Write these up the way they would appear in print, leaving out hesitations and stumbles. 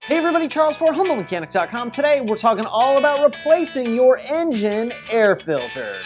Hey everybody, Charles for HumbleMechanics.com. Today we're talking all about replacing your engine air filter.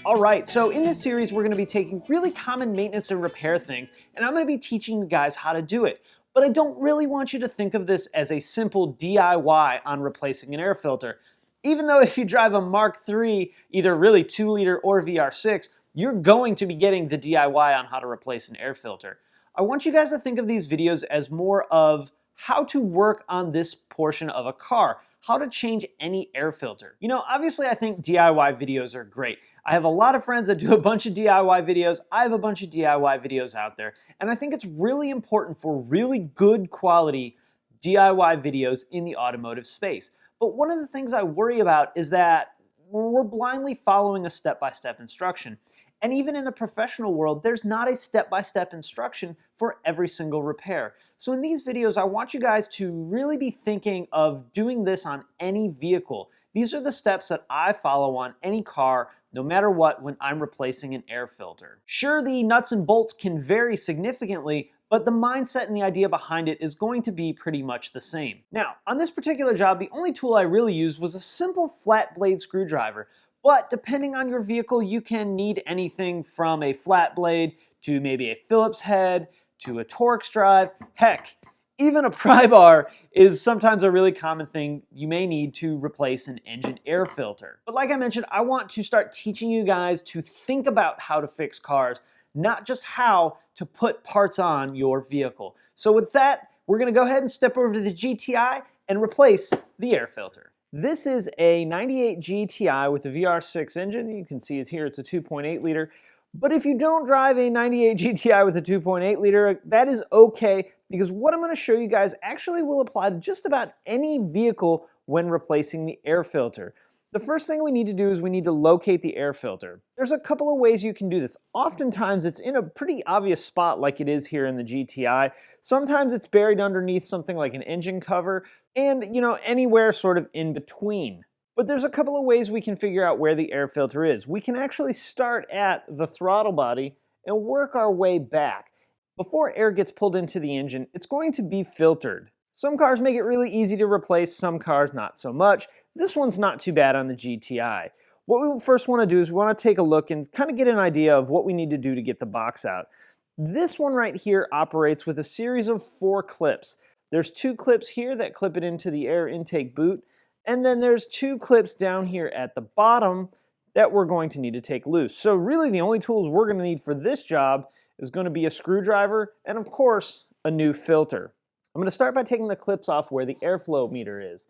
Alright, so in this series we're going to be taking really common maintenance and repair things, and I'm going to be teaching you guys how to do it. But I don't really want you to think of this as a simple DIY on replacing an air filter. Even though if you drive a Mark III, either really 2-liter or VR6, you're going to be getting the DIY on how to replace an air filter. I want you guys to think of these videos as more of how to work on this portion of a car, how to change any air filter. You know, obviously I think DIY videos are great. I have a lot of friends that do a bunch of DIY videos. I have a bunch of DIY videos out there, and I think it's really important for really good quality DIY videos in the automotive space. But one of the things I worry about is that we're blindly following a step-by-step instruction. And even in the professional world, there's not a step-by-step instruction for every single repair. So in these videos, I want you guys to really be thinking of doing this on any vehicle. These are the steps that I follow on any car, no matter what, when I'm replacing an air filter. Sure, the nuts and bolts can vary significantly, but the mindset and the idea behind it is going to be pretty much the same. Now, on this particular job, the only tool I really used was a simple flat blade screwdriver. But depending on your vehicle, you can need anything from a flat blade to maybe a Phillips head to a Torx drive. Heck, even a pry bar is sometimes a really common thing you may need to replace an engine air filter. But like I mentioned, I want to start teaching you guys to think about how to fix cars, not just how to put parts on your vehicle. So with that, we're going to go ahead and step over to the GTI and replace the air filter. This is a 98 GTI with a VR6 engine. You can see it here, it's a 2.8 liter. But if you don't drive a 98 GTI with a 2.8 liter, that is okay, because what I'm going to show you guys actually will apply to just about any vehicle when replacing the air filter. The first thing we need to do is we need to locate the air filter. There's a couple of ways you can do this. Oftentimes it's in a pretty obvious spot like it is here in the GTI. Sometimes it's buried underneath something like an engine cover, and you know, anywhere sort of in between. But there's a couple of ways we can figure out where the air filter is. We can actually start at the throttle body and work our way back. Before air gets pulled into the engine, it's going to be filtered. Some cars make it really easy to replace, some cars not so much. This one's not too bad on the GTI. What we first want to do is we want to take a look and kind of get an idea of what we need to do to get the box out. This one right here operates with a series of 4 clips. There's 2 clips here that clip it into the air intake boot, and then there's 2 clips down here at the bottom that we're going to need to take loose. So really the only tools we're going to need for this job is going to be a screwdriver and of course a new filter. I'm going to start by taking the clips off where the airflow meter is.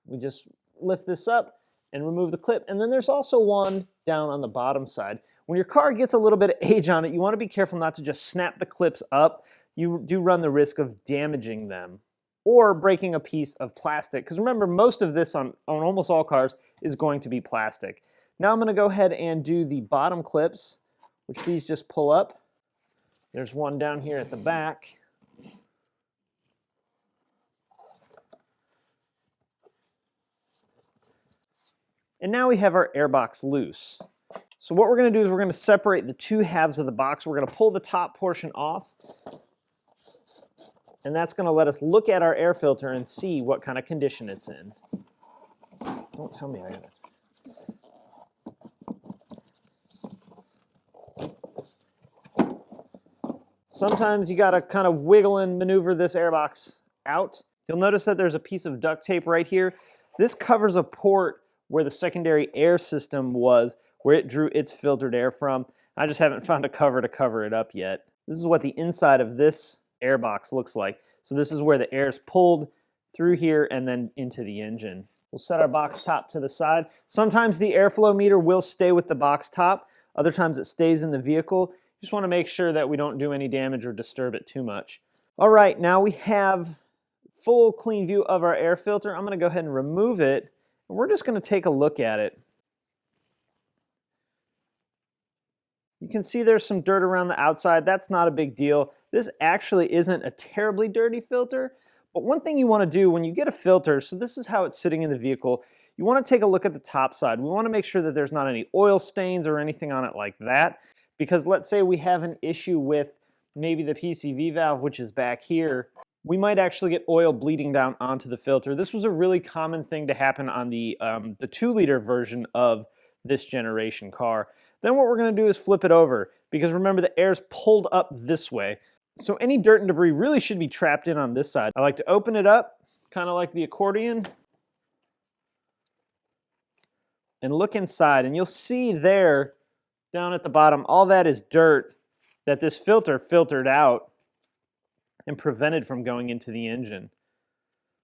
We just lift this up and remove the clip, and then there's also one down on the bottom side. When your car gets a little bit of age on it, you want to be careful not to just snap the clips up. You do run the risk of damaging them or breaking a piece of plastic, because remember, most of this on almost all cars is going to be plastic. Now I'm going to go ahead and do the bottom clips, which these just pull up. There's one down here at the back. And now we have our airbox loose. So what we're going to do is we're going to separate the 2 halves of the box. We're going to pull the top portion off, and that's going to let us look at our air filter and see what kind of condition it's in. Don't tell me I got it. Sometimes you got to kind of wiggle and maneuver this airbox out. You'll notice that there's a piece of duct tape right here. This covers a port where the secondary air system was, where it drew its filtered air from. I just haven't found a cover to cover it up yet. This is what the inside of this airbox looks like. So this is where the air is pulled through here and then into the engine. We'll set our box top to the side. Sometimes the airflow meter will stay with the box top. Other times it stays in the vehicle. You just want to make sure that we don't do any damage or disturb it too much. All right, now we have full clean view of our air filter. I'm going to go ahead and remove it. We're just going to take a look at it. You can see there's some dirt around the outside. That's not a big deal. This actually isn't a terribly dirty filter, but one thing you want to do when you get a filter, so this is how it's sitting in the vehicle, you want to take a look at the top side. We want to make sure that there's not any oil stains or anything on it like that, because let's say we have an issue with maybe the PCV valve, which is back here, we might actually get oil bleeding down onto the filter. This was a really common thing to happen on the 2-liter version of this generation car. Then what we're going to do is flip it over, because remember the air's pulled up this way. So any dirt and debris really should be trapped in on this side. I like to open it up, kind of like the accordion, and look inside, and you'll see there, down at the bottom, all that is dirt that this filter filtered out and prevented from going into the engine.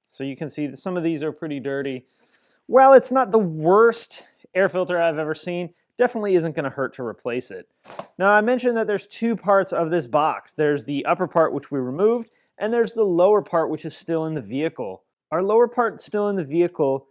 So you can see that some of these are pretty dirty. While it's not the worst air filter I've ever seen, definitely isn't going to hurt to replace it. Now I mentioned that there's two parts of this box. There's the upper part, which we removed, and there's the lower part, which is still in the vehicle. Our lower part still in the vehicle,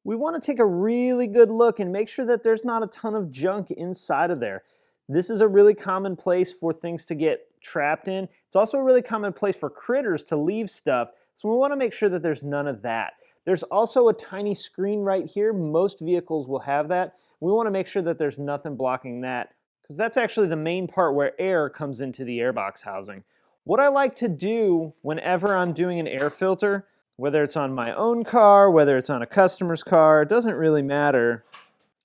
we want to take a really good look and make sure that there's not a ton of junk inside of there. This is a really common place for things to get trapped in. It's also a really common place for critters to leave stuff, so we want to make sure that there's none of that. There's also a tiny screen right here. Most vehicles will have that. We want to make sure that there's nothing blocking that, because that's actually the main part where air comes into the airbox housing. What I like to do whenever I'm doing an air filter, whether it's on my own car, whether it's on a customer's car, it doesn't really matter.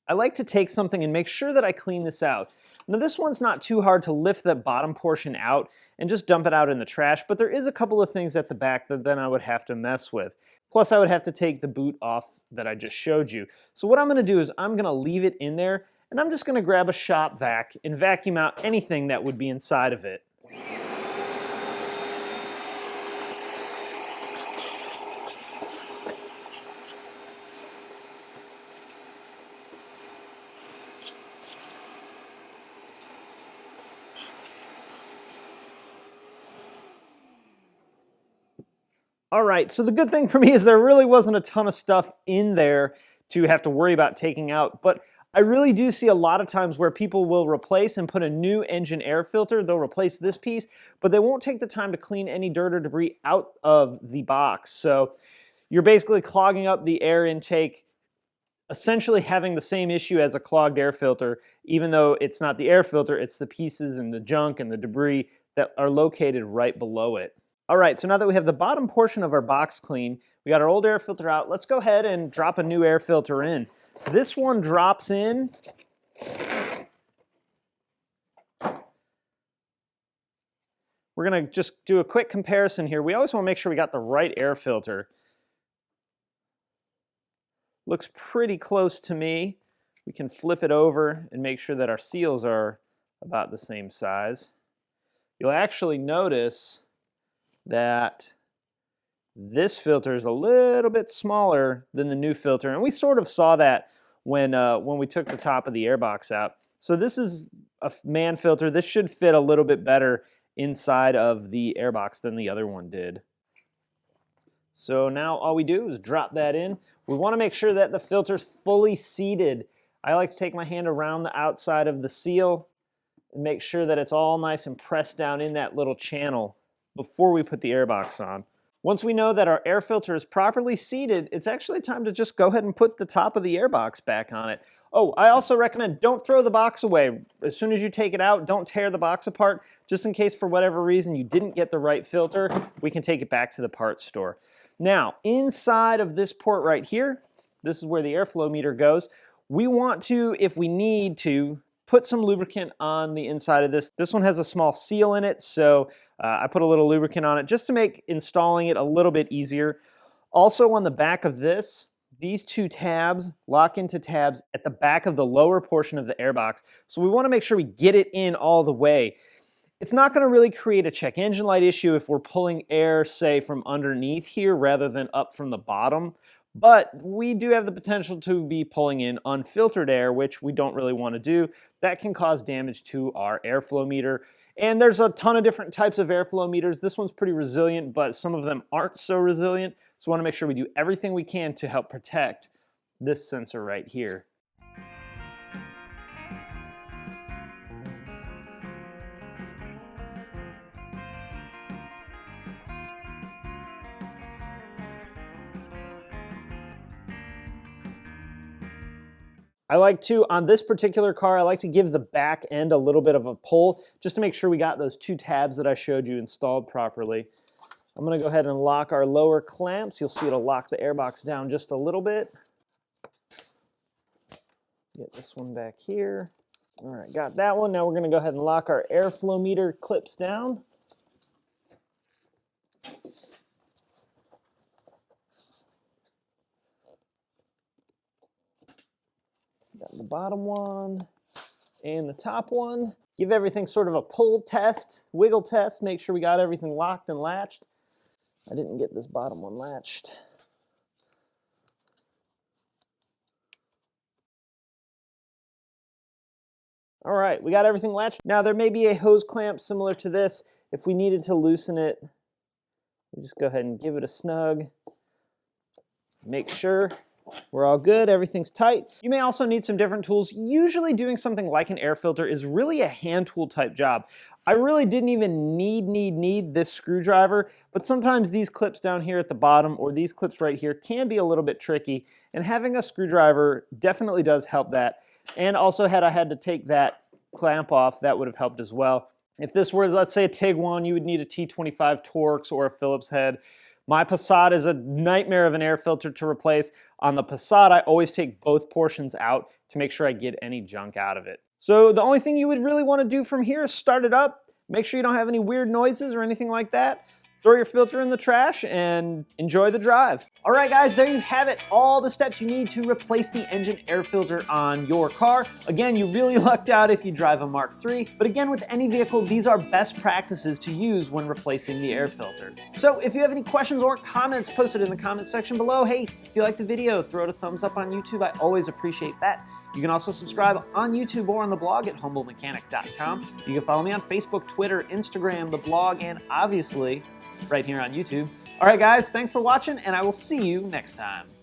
I like to take something and make sure that I clean this out. Now this one's not too hard to lift that bottom portion out and just dump it out in the trash, but there is a couple of things at the back that then I would have to mess with. Plus I would have to take the boot off that I just showed you. So what I'm going to do is I'm going to leave it in there, and I'm just going to grab a shop vac and vacuum out anything that would be inside of it. All right, so the good thing for me is there really wasn't a ton of stuff in there to have to worry about taking out, but I really do see a lot of times where people will replace and put a new engine air filter. They'll replace this piece, but they won't take the time to clean any dirt or debris out of the box. So you're basically clogging up the air intake, essentially having the same issue as a clogged air filter, even though it's not the air filter, it's the pieces and the junk and the debris that are located right below it. All right, so now that we have the bottom portion of our box clean, we got our old air filter out, let's go ahead and drop a new air filter in. This one drops in we're going to just do a quick comparison here. We always want to make sure we got the right air filter. Looks pretty close to me. We can flip it over and make sure that our seals are about the same size. You'll actually notice that this filter is a little bit smaller than the new filter, and we sort of saw that when we took the top of the airbox out. So this is a man filter. This should fit a little bit better inside of the airbox than the other one did. So now all we do is drop that in. We want to make sure that the filter's fully seated. I like to take my hand around the outside of the seal and make sure that it's all nice and pressed down in that little channel before we put the airbox on. Once we know that our air filter is properly seated, it's actually time to just go ahead and put the top of the airbox back on it. Oh, I also recommend don't throw the box away. As soon as you take it out, don't tear the box apart. Just in case for whatever reason you didn't get the right filter, we can take it back to the parts store. Now, inside of this port right here, this is where the airflow meter goes. We want to, if we need to, put some lubricant on the inside of this. This one has a small seal in it, so I put a little lubricant on it just to make installing it a little bit easier. Also on the back of this, these two tabs lock into tabs at the back of the lower portion of the airbox. So we want to make sure we get it in all the way. It's not going to really create a check engine light issue if we're pulling air, say, from underneath here rather than up from the bottom. But we do have the potential to be pulling in unfiltered air, which we don't really want to do. That can cause damage to our airflow meter. And there's a ton of different types of airflow meters. This one's pretty resilient, but some of them aren't so resilient. So we want to make sure we do everything we can to help protect this sensor right here. I like to, on this particular car, I like to give the back end a little bit of a pull just to make sure we got those 2 tabs that I showed you installed properly. I'm going to go ahead and lock our lower clamps. You'll see it'll lock the airbox down just a little bit. Get this one back here. All right, got that one. Now we're going to go ahead and lock our airflow meter clips down. Got the bottom one and the top one. Give everything sort of a pull test, wiggle test, make sure we got everything locked and latched. I didn't get this bottom one latched. All right, we got everything latched. Now there may be a hose clamp similar to this. If we needed to loosen it, we just go ahead and give it a snug. Make sure we're all good, everything's tight. You may also need some different tools. Usually doing something like an air filter is really a hand tool type job. I really didn't even need this screwdriver, but sometimes these clips down here at the bottom or these clips right here can be a little bit tricky, and having a screwdriver definitely does help that. And also had I had to take that clamp off, that would have helped as well. If this were, let's say, a TIG one, you would need a T25 Torx or a Phillips head. My Passat is a nightmare of an air filter to replace. On the Passat, I always take both portions out to make sure I get any junk out of it. So the only thing you would really want to do from here is start it up. Make sure you don't have any weird noises or anything like that. Throw your filter in the trash and enjoy the drive. All right, guys, there you have it. All the steps you need to replace the engine air filter on your car. Again, you really lucked out if you drive a Mark III, but again, with any vehicle, these are best practices to use when replacing the air filter. So if you have any questions or comments, post it in the comments section below. Hey, if you like the video, throw it a thumbs up on YouTube. I always appreciate that. You can also subscribe on YouTube or on the blog at humblemechanic.com. You can follow me on Facebook, Twitter, Instagram, the blog, and obviously right here on YouTube. All right, guys, thanks for watching, and I will see you next time.